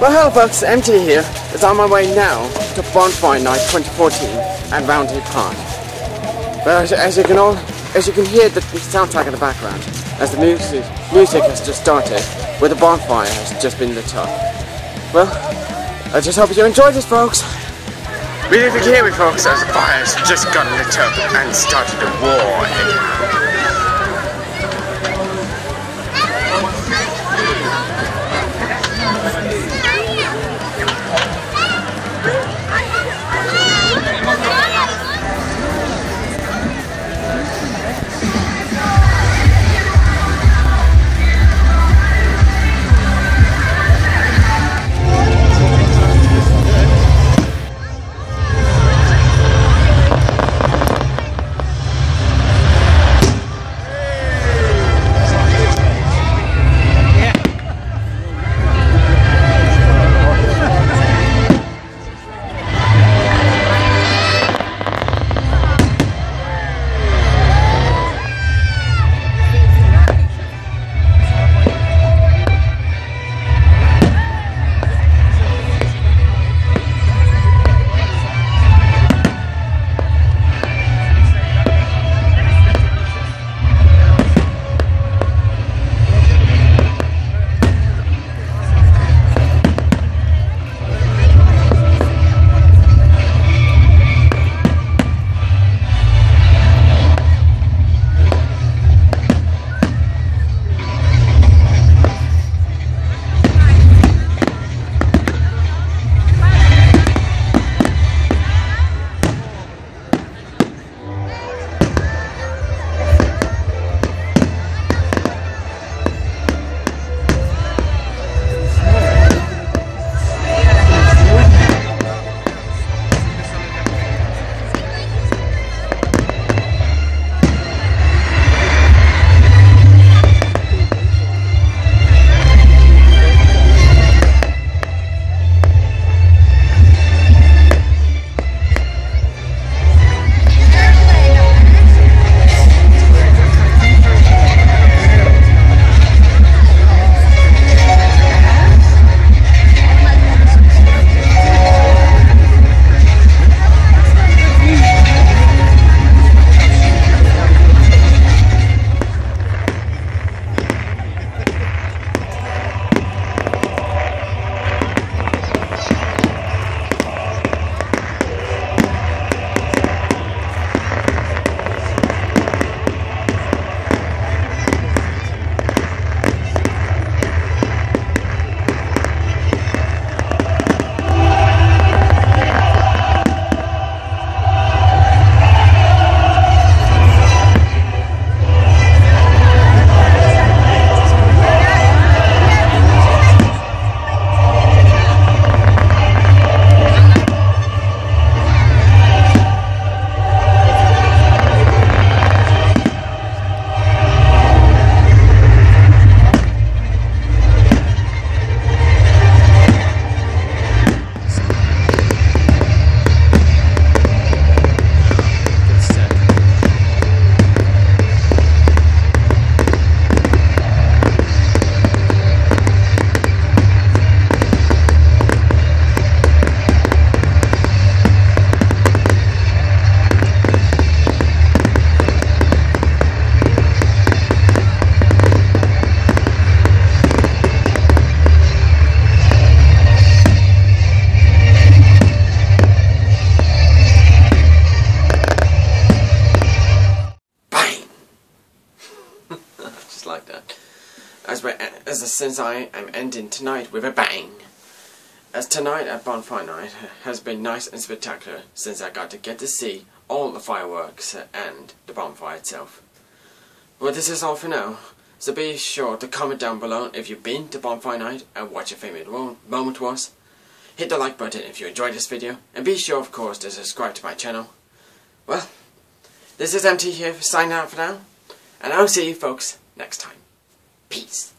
Well, hello folks, MT here. It's on my way now to Bonfire Night 2014 at Roundhay Park. But as you can hear the soundtrack in the background, as the music has just started, where the bonfire has just been lit up. Well, I just hope you enjoyed this, folks. Really, if you can hear me, folks, as the fire has just got lit up and started a war. Like that. Since I am ending tonight with a bang. As tonight at Bonfire Night has been nice and spectacular since I got to get to see all the fireworks and the bonfire itself. Well, this is all for now, so be sure to comment down below if you've been to Bonfire Night and what your favourite moment was. Hit the like button if you enjoyed this video, and be sure of course to subscribe to my channel. Well, this is MT here signing out for now, and I'll see you folks next time. Peace.